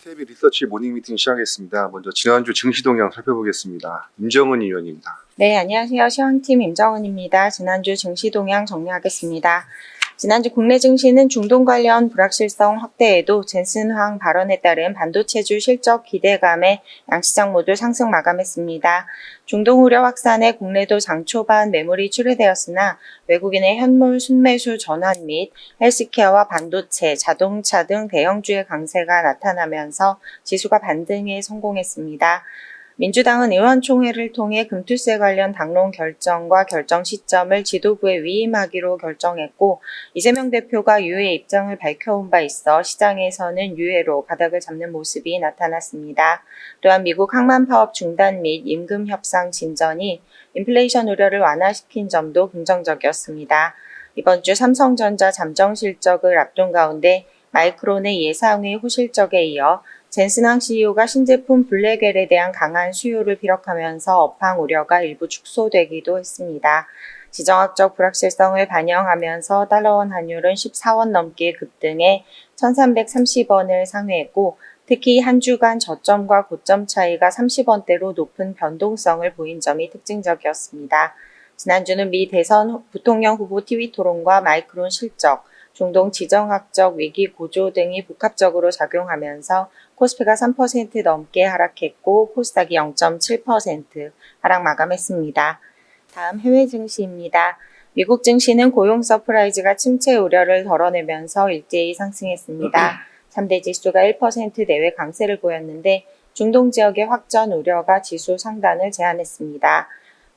KB 리서치 모닝 미팅 시작하겠습니다. 먼저 지난주 증시 동향 살펴보겠습니다. 임정은 의원입니다. 네, 안녕하세요. 시황팀 임정은입니다. 지난주 증시 동향 정리하겠습니다. 지난주 국내 증시는 중동 관련 불확실성 확대에도 젠슨 황 발언에 따른 반도체주 실적 기대감에 양시장 모두 상승 마감했습니다. 중동 우려 확산에 국내도 장 초반 매물이 출회되었으나 외국인의 현물 순매수 전환 및 헬스케어와 반도체, 자동차 등 대형주의 강세가 나타나면서 지수가 반등에 성공했습니다. 민주당은 의원총회를 통해 금투세 관련 당론 결정과 결정 시점을 지도부에 위임하기로 결정했고, 이재명 대표가 유예 입장을 밝혀온 바 있어 시장에서는 유예로 가닥을 잡는 모습이 나타났습니다. 또한 미국 항만 파업 중단 및 임금 협상 진전이 인플레이션 우려를 완화시킨 점도 긍정적이었습니다. 이번 주 삼성전자 잠정 실적을 앞둔 가운데 마이크론의 예상외 호실적에 이어 젠슨황 CEO가 신제품 블랙엘에 대한 강한 수요를 피력하면서 업황 우려가 일부 축소되기도 했습니다. 지정학적 불확실성을 반영하면서 달러원 환율은 14원 넘게 급등해 1330원을 상회했고, 특히 한 주간 저점과 고점 차이가 30원대로 높은 변동성을 보인 점이 특징적이었습니다. 지난주는 미 대선 부통령 후보 TV 토론과 마이크론 실적, 중동 지정학적 위기 고조 등이 복합적으로 작용하면서 코스피가 3% 넘게 하락했고 코스닥이 0.7% 하락 마감했습니다. 다음 해외 증시입니다. 미국 증시는 고용 서프라이즈가 침체 우려를 덜어내면서 일제히 상승했습니다. 3대 지수가 1% 내외 강세를 보였는데 중동 지역의 확전 우려가 지수 상단을 제한했습니다.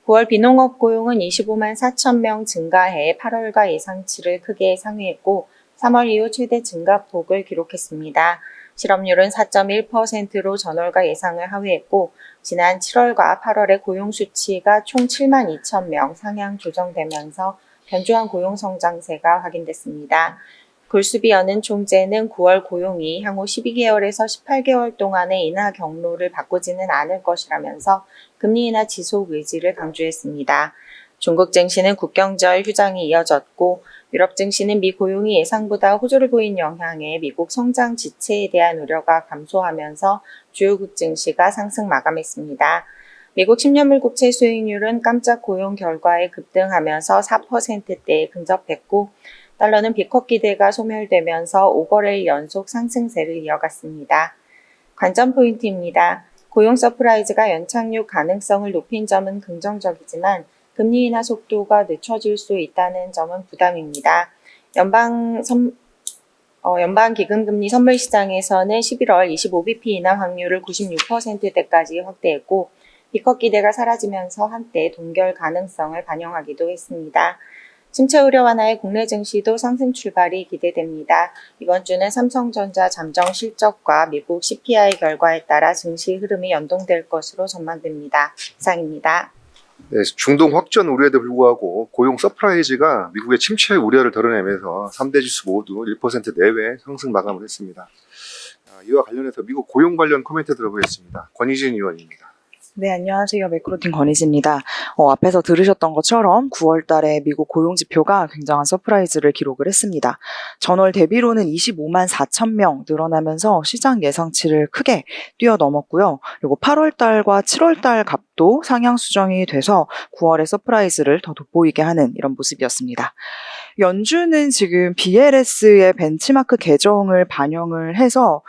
9월 비농업 고용은 25만 4천 명 증가해 8월과 예상치를 크게 상회했고 3월 이후 최대 증가폭을 기록했습니다. 실업률은 4.1%로 전월과 예상을 하회했고 지난 7월과 8월의 고용 수치가 총 7만 2천 명 상향 조정되면서 견조한 고용 성장세가 확인됐습니다. 골수비 여는 총재는 9월 고용이 향후 12개월에서 18개월 동안의 인하 경로를 바꾸지는 않을 것이라면서 금리 인하 지속 의지를 강조했습니다. 중국 증시는 국경절 휴장이 이어졌고 유럽 증시는 미 고용이 예상보다 호조를 보인 영향에 미국 성장 지체에 대한 우려가 감소하면서 주요국 증시가 상승 마감했습니다. 미국 10년물 국채 수익률은 깜짝 고용 결과에 급등하면서 4%대에 근접했고 달러는 비컷 기대가 소멸되면서 5거래일 연속 상승세를 이어갔습니다. 관전 포인트입니다. 고용 서프라이즈가 연착륙 가능성을 높인 점은 긍정적이지만 금리 인하 속도가 늦춰질 수 있다는 점은 부담입니다. 연방 기금금리 선물 시장에서는 11월 25bp 인하 확률을 96%대까지 확대했고 비컷 기대가 사라지면서 한때 동결 가능성을 반영하기도 했습니다. 침체 우려 완화의 국내 증시도 상승 출발이 기대됩니다. 이번 주는 삼성전자 잠정 실적과 미국 CPI 결과에 따라 증시 흐름이 연동될 것으로 전망됩니다. 이상입니다. 네, 중동 확전 우려에도 불구하고 고용 서프라이즈가 미국의 침체 우려를 덜어내면서 3대 지수 모두 1% 내외 상승 마감을 했습니다. 이와 관련해서 미국 고용 관련 코멘트 들어보겠습니다. 권희진 의원입니다. 네, 안녕하세요. 매크로팀 권희진입니다. 앞에서 들으셨던 것처럼 9월 달에 미국 고용 지표가 굉장한 서프라이즈를 기록을 했습니다. 전월 대비로는 25만 4천 명 늘어나면서 시장 예상치를 크게 뛰어넘었고요. 그리고 8월 달과 7월 달 값도 상향 수정이 돼서 9월의 서프라이즈를 더 돋보이게 하는 이런 모습이었습니다. 연준은 지금 BLS의 벤치마크 개정을 반영을 해서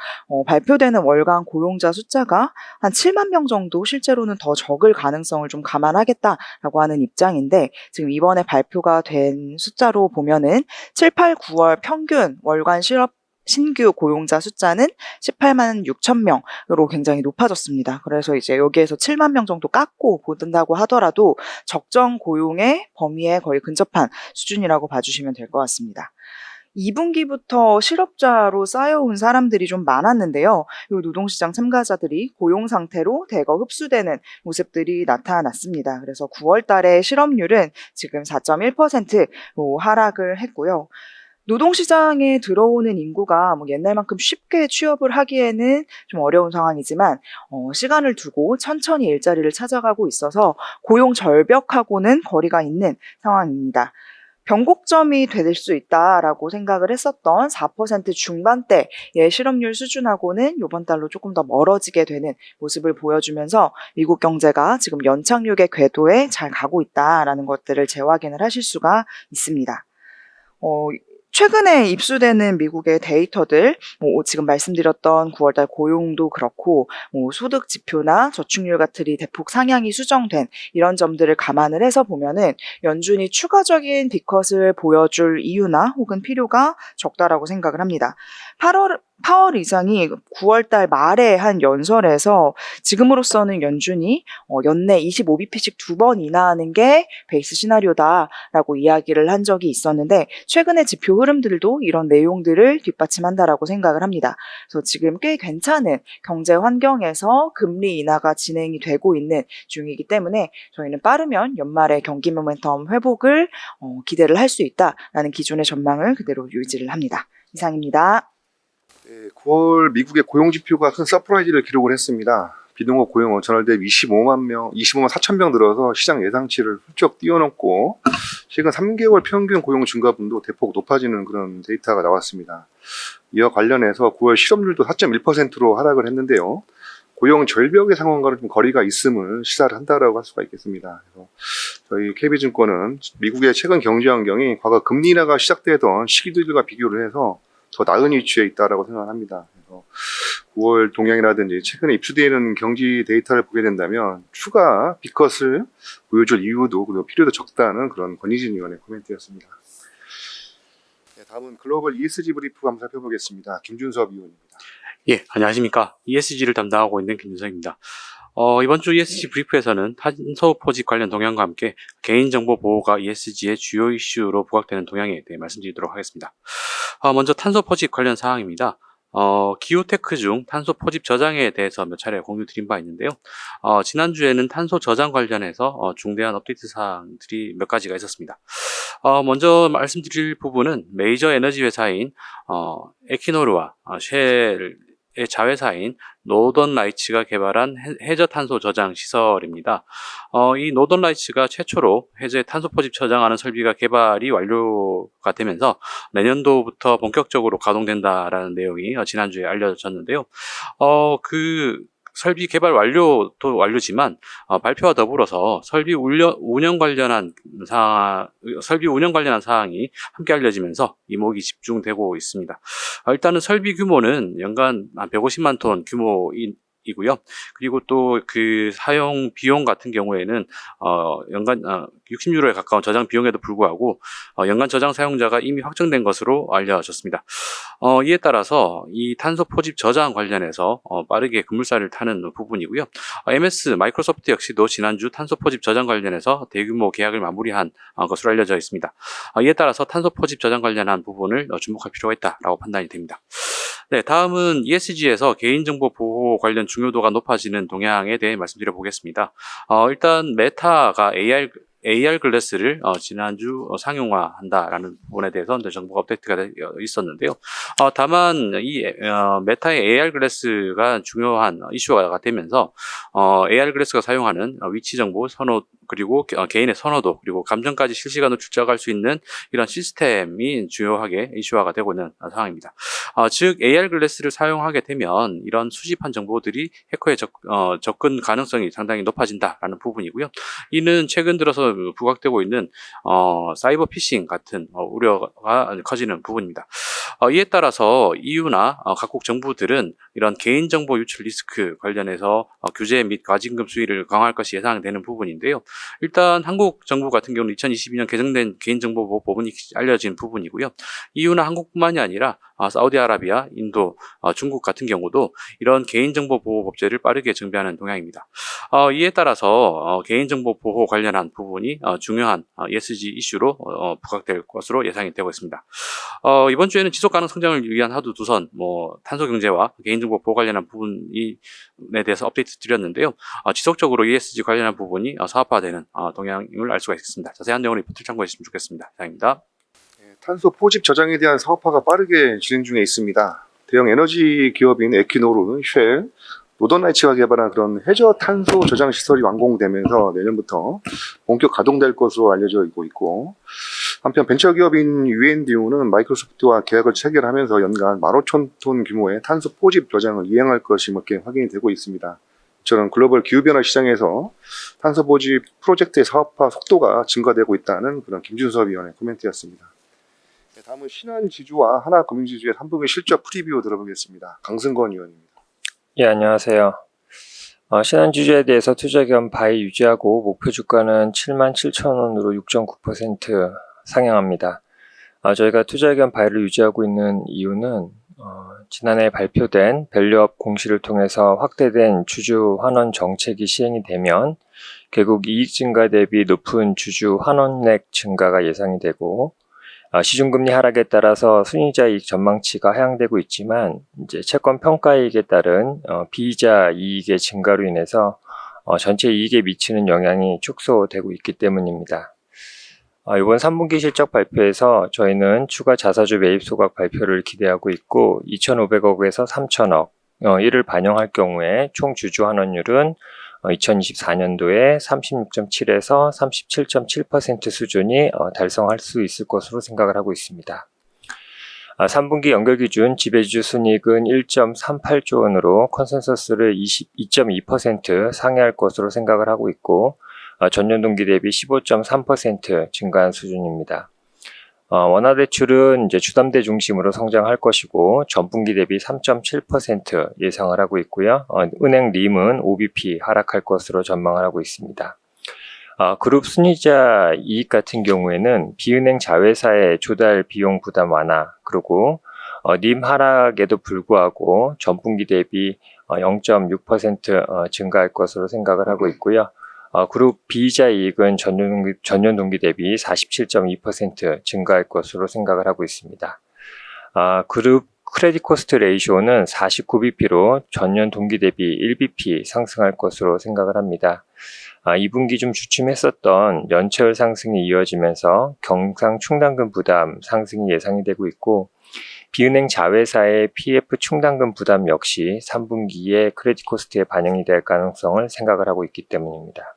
발표되는 월간 고용자 숫자가 한 7만 명 정도 실제로는 더 적을 가능성을 좀 감안하겠다라고 하는 입장인데 지금 이번에 발표가 된 숫자로 보면은 7, 8, 9월 평균 월간 신규 고용자 숫자는 18만 6천 명으로 굉장히 높아졌습니다. 그래서 이제 여기에서 7만 명 정도 깎고 보든다고 하더라도 적정 고용의 범위에 거의 근접한 수준이라고 봐주시면 될 것 같습니다. 2분기부터 실업자로 쌓여온 사람들이 좀 많았는데요. 이 노동시장 참가자들이 고용 상태로 대거 흡수되는 모습들이 나타났습니다. 그래서 9월 달에 실업률은 지금 4.1%로 하락을 했고요. 노동시장에 들어오는 인구가 옛날만큼 쉽게 취업을 하기에는 좀 어려운 상황이지만 시간을 두고 천천히 일자리를 찾아가고 있어서 고용 절벽하고는 거리가 있는 상황입니다. 변곡점이 될 수 있다라고 생각을 했었던 4% 중반대의 실업률 수준하고는 이번 달로 조금 더 멀어지게 되는 모습을 보여주면서 미국 경제가 지금 연착륙의 궤도에 잘 가고 있다라는 것들을 재확인을 하실 수가 있습니다. 최근에 입수되는 미국의 데이터들, 지금 말씀드렸던 9월달 고용도 그렇고, 소득 지표나 저축률 같은 대폭 상향이 수정된 이런 점들을 감안을 해서 보면은 연준이 추가적인 디컷을 보여줄 이유나 혹은 필요가 적다라고 생각을 합니다. 파월 의장이 9월달 말에 한 연설에서 지금으로서는 연준이 연내 25bp씩 2번 인하하는 게 베이스 시나리오다라고 이야기를 한 적이 있었는데 최근의 지표 흐름들도 이런 내용들을 뒷받침한다라고 생각을 합니다. 그래서 지금 꽤 괜찮은 경제 환경에서 금리 인하가 진행이 되고 있는 중이기 때문에 저희는 빠르면 연말에 경기 모멘텀 회복을 기대를 할 수 있다라는 기존의 전망을 그대로 유지를 합니다. 이상입니다. 네, 9월 미국의 고용 지표가 큰 서프라이즈를 기록을 했습니다. 비농업 고용은 전월 대비 25만 4천 명 늘어서 시장 예상치를 훌쩍 뛰어넘고 최근 3개월 평균 고용 증가분도 대폭 높아지는 그런 데이터가 나왔습니다. 이와 관련해서 9월 실업률도 4.1%로 하락을 했는데요. 고용 절벽의 상황과는 좀 거리가 있음을 시사를 한다라고 할 수가 있겠습니다. 그래서 저희 KB증권은 미국의 최근 경제 환경이 과거 금리 인하가 시작되던 시기들과 비교를 해서 더 나은 위치에 있다라고 생각합니다. 그래서 9월 동향이라든지 최근에 입수되는 경기 데이터를 보게 된다면 추가 비컷을 보여줄 이유도 그리고 필요도 적다는 그런 권희진 의원의 코멘트였습니다. 네, 다음은 글로벌 ESG 브리프 한번 살펴보겠습니다. 김준섭 의원입니다. 예, 안녕하십니까. ESG를 담당하고 있는 김준석입니다. 이번 주 ESG 브리프에서는 탄소 포집 관련 동향과 함께 개인정보 보호가 ESG의 주요 이슈로 부각되는 동향에 대해 말씀드리도록 하겠습니다. 먼저 탄소 포집 관련 사항입니다. 기후테크 중 탄소 포집 저장에 대해서 몇 차례 공유 드린 바 있는데요. 지난주에는 탄소 저장 관련해서 중대한 업데이트 사항들이 몇 가지가 있었습니다. 먼저 말씀드릴 부분은 메이저 에너지 회사인 에키노르와 쉘의 자회사인 노던 라이츠가 개발한 해저 탄소 저장 시설입니다. 이 노던 라이츠가 최초로 해저의 탄소 포집 저장하는 설비가 개발이 완료가 되면서 내년도부터 본격적으로 가동된다라는 내용이 지난주에 알려졌는데요. 그 설비 개발 완료도 완료지만 발표와 더불어서 설비 운영 관련한 사항이 함께 알려지면서 이목이 집중되고 있습니다. 일단은 설비 규모는 연간 150만 톤 규모이고요. 그리고 또 그 사용 비용 같은 경우에는 연간 60유로에 가까운 저장 비용에도 불구하고 연간 저장 사용자가 이미 확정된 것으로 알려졌습니다. 이에 따라서 이 탄소 포집 저장 관련해서 빠르게 급물살을 타는 부분이고요. MS 마이크로소프트 역시도 지난주 탄소 포집 저장 관련해서 대규모 계약을 마무리한 것으로 알려져 있습니다. 이에 따라서 탄소 포집 저장 관련한 부분을 주목할 필요가 있다라고 판단이 됩니다. 네, 다음은 ESG에서 개인정보 보호 관련 중요도가 높아지는 동향에 대해 말씀드려 보겠습니다. 일단 메타가 AR 글래스를 지난주 상용화한다라는 부분에 대해서 정보가 업데이트가 있었는데요. 다만 이 메타의 AR 글래스가 중요한 이슈가 되면서 AR 글래스가 사용하는 위치 정보 선호 그리고 개인의 선호도 그리고 감정까지 실시간으로 추적할 수 있는 이런 시스템이 중요하게 이슈화가 되고 있는 상황입니다. 즉 AR 글래스를 사용하게 되면 이런 수집한 정보들이 해커의 접근 가능성이 상당히 높아진다라는 부분이고요. 이는 최근 들어서 부각되고 있는 사이버 피싱 같은 우려가 커지는 부분입니다. 이에 따라서 EU나 각국 정부들은 이런 개인정보 유출 리스크 관련해서 규제 및 과징금 수위를 강화할 것이 예상되는 부분인데요. 일단 한국 정부 같은 경우는 2022년 개정된 개인정보보호법은 알려진 부분이고요. EU나 한국뿐만이 아니라 사우디아라비아, 인도, 중국 같은 경우도 이런 개인정보 보호 법제를 빠르게 정비하는 동향입니다. 이에 따라서 개인정보 보호 관련한 부분이 중요한 ESG 이슈로 부각될 것으로 예상이 되고 있습니다. 이번 주에는 지속가능 성장을 위한 하두 두선, 탄소 경제와 개인정보 보호 관련한 부분에 대해서 업데이트 드렸는데요. 지속적으로 ESG 관련한 부분이 사업화되는 동향을 알 수가 있습니다. 자세한 내용을 리포트를 참고해 주시면 좋겠습니다. 이상입니다. 탄소 포집 저장에 대한 사업화가 빠르게 진행 중에 있습니다. 대형 에너지 기업인 에퀴노르, 쉘, 노던라이츠가 개발한 그런 해저 탄소 저장 시설이 완공되면서 내년부터 본격 가동될 것으로 알려져 있고, 한편 벤처기업인 UNDU는 마이크로소프트와 계약을 체결하면서 연간 15,000톤 규모의 탄소 포집 저장을 이행할 것이 확인이 되고 있습니다. 이처럼 글로벌 기후변화 시장에서 탄소 포집 프로젝트의 사업화 속도가 증가되고 있다는 그런 김준섭 위원의 코멘트였습니다. 다음은 신한지주와 하나금융지주의 3분기 실적 프리뷰 들어보겠습니다. 강승건 위원입니다. 예, 안녕하세요. 신한주주에 대해서 투자기간 바이 유지하고 목표 주가는 77,000원으로 6.9% 상향합니다. 저희가 투자기간 바이를 유지하고 있는 이유는 지난해 발표된 밸류업 공시를 통해서 확대된 주주 환원 정책이 시행이 되면 결국 이익 증가 대비 높은 주주 환원액 증가가 예상이 되고, 시중금리 하락에 따라서 순이자 이익 전망치가 하향되고 있지만 이제 채권 평가이익에 따른 비이자 이익의 증가로 인해서 전체 이익에 미치는 영향이 축소되고 있기 때문입니다. 이번 3분기 실적 발표에서 저희는 추가 자사주 매입 소각 발표를 기대하고 있고 2,500억에서 3,000억 이를 반영할 경우에 총 주주 환원율은 2024년도에 36.7에서 37.7% 수준이 달성할 수 있을 것으로 생각을 하고 있습니다. 3분기 연결 기준 지배주주 순이익은 1.38조 원으로 컨센서스를 22.2% 상회할 것으로 생각을 하고 있고, 전년 동기 대비 15.3% 증가한 수준입니다. 원화대출은 이제 주담대 중심으로 성장할 것이고 전분기 대비 3.7% 예상을 하고 있고요. 은행 림은 OBP 하락할 것으로 전망을 하고 있습니다. 그룹 순이자 이익 같은 경우에는 비은행 자회사의 조달 비용 부담 완화, 그리고 림 하락에도 불구하고 전분기 대비 0.6% 증가할 것으로 생각을 하고 있고요. 그룹 비이자 이익은 전년 동기 대비 47.2% 증가할 것으로 생각을 하고 있습니다. 그룹 크레딧 코스트 레이쇼는 49bp로 전년 동기 대비 1bp 상승할 것으로 생각을 합니다. 2분기 좀 주춤했었던 연체율 상승이 이어지면서 경상 충당금 부담 상승이 예상이 되고 있고, 비은행 자회사의 PF 충당금 부담 역시 3분기에 크레딧 코스트에 반영이 될 가능성을 생각을 하고 있기 때문입니다.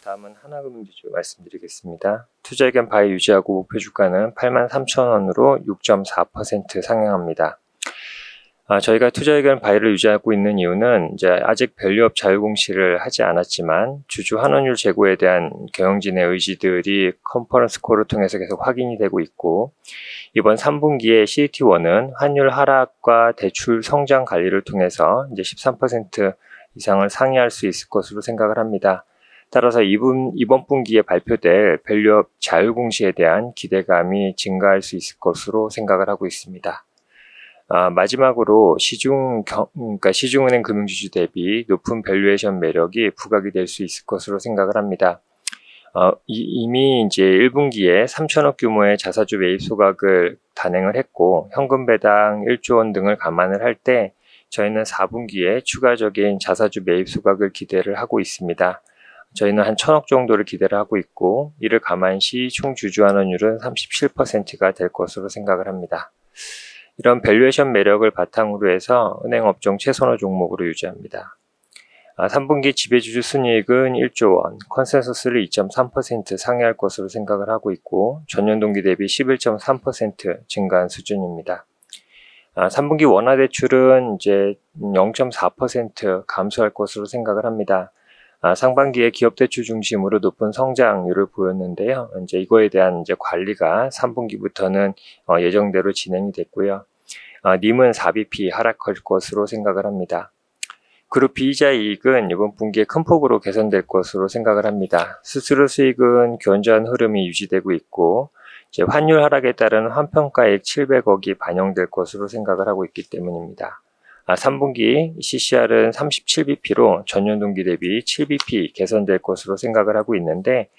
다음은 하나금융지주 말씀드리겠습니다. 투자의견 바이 유지하고 목표 주가는 83,000원으로 6.4% 상향합니다. 저희가 투자의견 바이를 유지하고 있는 이유는 이제 아직 밸류업 자유공시를 하지 않았지만 주주 환원율 제고에 대한 경영진의 의지들이 컨퍼런스 콜을 통해서 계속 확인이 되고 있고, 이번 3분기에 CET1은 환율 하락과 대출 성장 관리를 통해서 이제 13% 이상을 상회할 수 있을 것으로 생각을 합니다. 따라서 이번 분기에 발표될 밸류업 자유공시에 대한 기대감이 증가할 수 있을 것으로 생각을 하고 있습니다. 마지막으로 시중은행 금융지주 대비 높은 밸류에이션 매력이 부각이 될 수 있을 것으로 생각을 합니다. 이미 이제 1분기에 3천억 규모의 자사주 매입 소각을 단행을 했고, 현금 배당 1조 원 등을 감안을 할 때 저희는 4분기에 추가적인 자사주 매입 소각을 기대를 하고 있습니다. 저희는 한 1,000억 정도를 기대를 하고 있고, 이를 감안시 총 주주 환원율은 37%가 될 것으로 생각을 합니다. 이런 밸류에이션 매력을 바탕으로 해서 은행 업종 최선호 종목으로 유지합니다. 3분기 지배주주 순이익은 1조 원, 컨센서스를 2.3% 상회할 것으로 생각을 하고 있고, 전년 동기 대비 11.3% 증가한 수준입니다. 3분기 원화대출은 이제 0.4% 감소할 것으로 생각을 합니다. 상반기에 기업대출 중심으로 높은 성장률을 보였는데요. 이제 이거에 대한 이제 관리가 3분기부터는 예정대로 진행이 됐고요. 림은 4bp 하락할 것으로 생각을 합니다. 그룹 비이자 이익은 이번 분기에 큰 폭으로 개선될 것으로 생각을 합니다. 수수료 수익은 견조한 흐름이 유지되고 있고, 이제 환율 하락에 따른 환평가액 700억이 반영될 것으로 생각을 하고 있기 때문입니다. 3분기 CCR은 37bp로 전년 동기 대비 7bp 개선될 것으로 생각을 하고 있는데,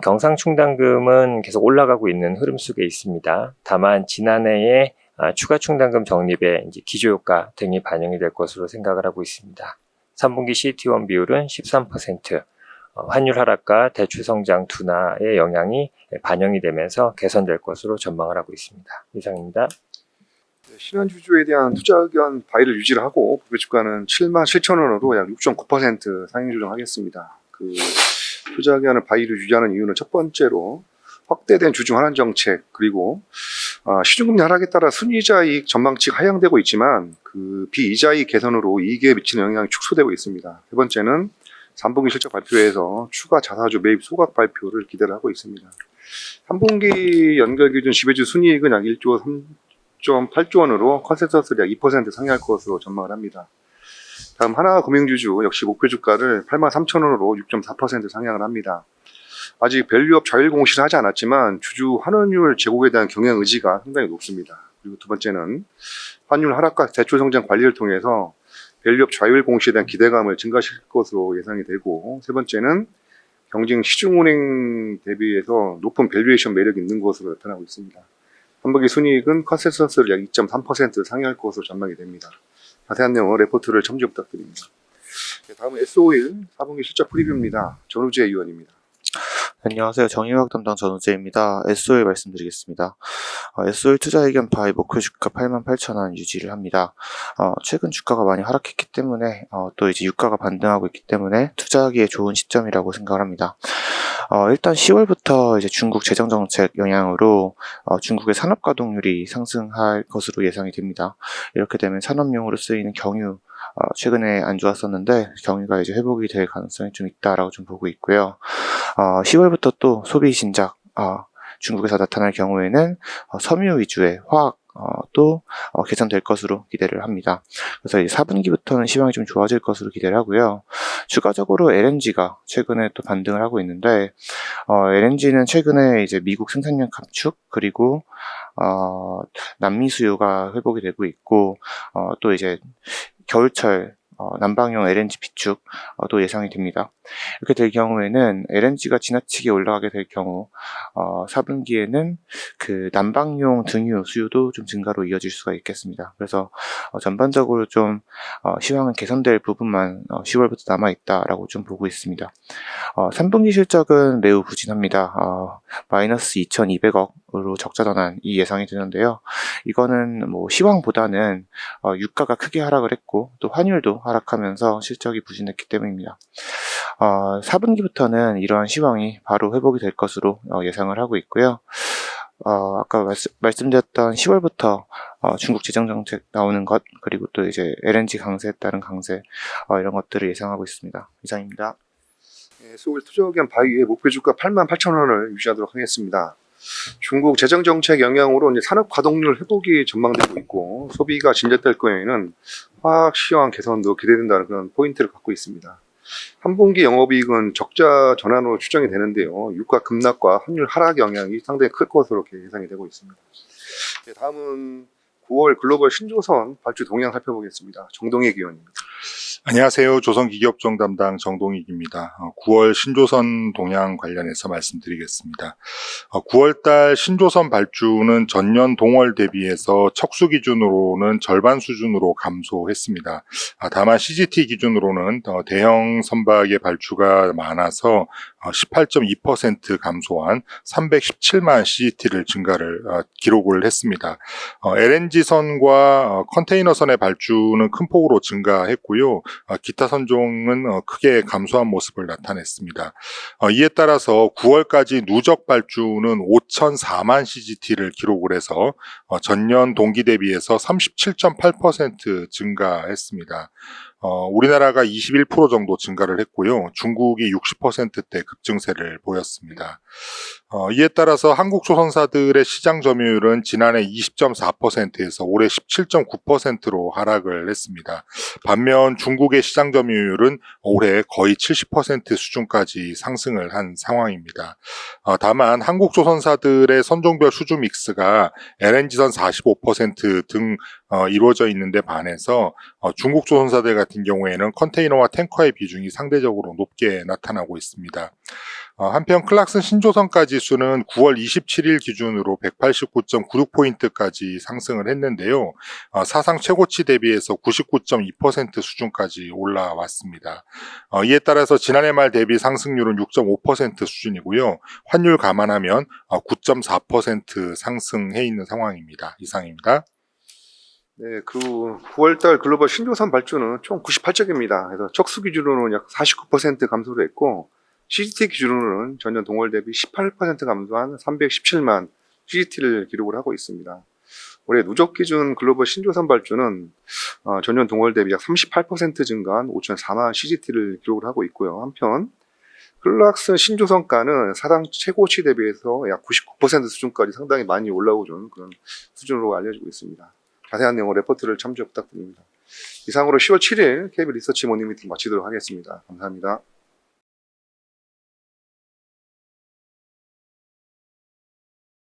경상충당금은 계속 올라가고 있는 흐름 속에 있습니다. 다만 지난해에 추가 충당금 적립의 이제 기조효과 등이 반영이 될 것으로 생각을 하고 있습니다. 3분기 CET1 비율은 13%, 환율 하락과 대출 성장 둔화의 영향이 반영이 되면서 개선될 것으로 전망을 하고 있습니다. 이상입니다. 신한주주에 대한 투자 의견 바이를 유지를 하고 목표 주가는 77,000원으로 약 6.9% 상향 조정하겠습니다. 투자 의견을 바이를 유지하는 이유는 첫 번째로 확대된 주중 환원 정책, 그리고 시중금리 하락에 따라 순이자 이익 전망치가 하향되고 있지만 비이자이익 개선으로 이익에 미치는 영향이 축소되고 있습니다. 세 번째는 3분기 실적 발표에서 추가 자사주 매입 소각 발표를 기대를 하고 있습니다. 3분기 연결 기준 지배주 순이익은 약 1조 3.8조 원으로 컨센서스를 약 2% 상회할 것으로 전망을 합니다. 다음 하나금융주주 역시 목표 주가를 83,000원으로 6.4% 상향을 합니다. 아직 밸류업 자율 공시를 하지 않았지만 주주 환원율 제고에 대한 경영 의지가 상당히 높습니다. 그리고 두 번째는 환율 하락과 대출 성장 관리를 통해서 밸류업 자율 공시에 대한 기대감을 증가시킬 것으로 예상이 되고, 세 번째는 경쟁 시중은행 대비해서 높은 밸류에이션 매력이 있는 것으로 나타나고 있습니다. 3분기 순이익은 컨센서스를 약 2.3% 상회할 것으로 전망이 됩니다. 자세한 내용은 레포트를 첨부 부탁드립니다. 다음은 S51 4분기 실적 프리뷰입니다. 전우재 의원입니다. 안녕하세요. 정의학 담당 전우재입니다. S51 말씀드리겠습니다. S51 투자 의견 바이 목표 주가 88,000원 유지를 합니다. 최근 주가가 많이 하락했기 때문에 또 이제 유가가 반등하고 있기 때문에 투자하기에 좋은 시점이라고 생각을 합니다. 일단 10월부터 이제 중국 재정 정책 영향으로 중국의 산업 가동률이 상승할 것으로 예상이 됩니다. 이렇게 되면 산업용으로 쓰이는 경유 최근에 안 좋았었는데 경유가 이제 회복이 될 가능성이 좀 있다라고 좀 보고 있고요. 10월부터 또 소비 신작 중국에서 나타날 경우에는 섬유 위주의 화학 또 개선될 것으로 기대를 합니다. 그래서 이제 4분기부터는 시황이 좀 좋아질 것으로 기대를 하고요. 추가적으로 LNG가 최근에 또 반등을 하고 있는데 LNG는 최근에 이제 미국 생산량 감축 그리고 남미 수요가 회복이 되고 있고 또 이제 겨울철 난방용 LNG 비축도 예상이 됩니다. 이렇게 될 경우에는 LNG가 지나치게 올라가게 될 경우 4분기에는 그 난방용 등유 수요도 좀 증가로 이어질 수가 있겠습니다. 그래서 전반적으로 좀 시황은 개선될 부분만 10월부터 남아있다라고 좀 보고 있습니다. 3분기 실적은 매우 부진합니다. 마이너스 2,200억으로 적자 전환이 예상이 되는데요. 이거는 뭐 시황보다는 유가가 크게 하락을 했고 또 환율도 하락하면서 실적이 부진했기 때문입니다. 4분기부터는 이러한 시황이 바로 회복이 될 것으로 예상을 하고 있고요. 아까 말씀드렸던 10월부터 중국 재정 정책 나오는 것 그리고 또 이제 LNG 강세에 따른 강세 이런 것들을 예상하고 있습니다. 이상입니다. S51 투자 의견 바이의 목표 주가 88,000원을 유지하도록 하겠습니다. 중국 재정 정책 영향으로 이제 산업 가동률 회복이 전망되고 있고 소비가 진전될 경우에는 화학 시황 개선도 기대된다는 그런 포인트를 갖고 있습니다. 3분기 영업이익은 적자 전환으로 추정이 되는데요. 유가 급락과 환율 하락 영향이 상당히 클 것으로 예상이 되고 있습니다. 다음은 9월 글로벌 신조선 발주 동향 살펴보겠습니다. 정동익 의원입니다. 안녕하세요. 조선기기업종 담당 정동익입니다. 9월 신조선 동향 관련해서 말씀드리겠습니다. 9월달 신조선 발주는 전년 동월 대비해서 척수 기준으로는 절반 수준으로 감소했습니다. 다만 CGT 기준으로는 대형 선박의 발주가 많아서 18.2% 감소한 317만 CGT를 기록을 했습니다. LNG선과 컨테이너선의 발주는 큰 폭으로 증가했고요. 기타 선종은 크게 감소한 모습을 나타냈습니다. 이에 따라서 9월까지 누적 발주는 5,004만 CGT를 기록을 해서 전년 동기 대비해서 37.8% 증가했습니다. 우리나라가 21% 정도 증가를 했고요. 중국이 60%대 급증세를 보였습니다. 이에 따라서 한국 조선사들의 시장 점유율은 지난해 20.4%에서 올해 17.9%로 하락을 했습니다. 반면 중국의 시장 점유율은 올해 거의 70% 수준까지 상승을 한 상황입니다. 다만 한국 조선사들의 선종별 수주 믹스가 LNG선 45% 등 이루어져 있는데 반해서 중국 조선사들 같은 경우에는 컨테이너와 탱커의 비중이 상대적으로 높게 나타나고 있습니다. 한편 클락슨 신조선가 지수는 9월 27일 기준으로 189.96포인트까지 상승을 했는데요. 사상 최고치 대비해서 99.2% 수준까지 올라왔습니다. 이에 따라서 지난해 말 대비 상승률은 6.5% 수준이고요. 환율 감안하면 9.4% 상승해 있는 상황입니다. 이상입니다. 네, 그 9월달 글로벌 신조선 발주는 총 98척입니다. 그래서 척수 기준으로는 약 49% 감소를 했고, CGT 기준으로는 전년 동월 대비 18% 감소한 317만 CGT를 기록을 하고 있습니다. 올해 누적 기준 글로벌 신조선 발주는 전년 동월 대비 약 38% 증가한 5,004만 CGT를 기록을 하고 있고요. 한편 클락슨 신조선가는 사상 최고치 대비해서 약 99% 수준까지 상당히 많이 올라오는 그런 수준으로 알려지고 있습니다. 자세한 내용은 레포트를 참조 부탁드립니다. 이상으로 10월 7일 KB 리서치 모닝 미팅 마치도록 하겠습니다. 감사합니다.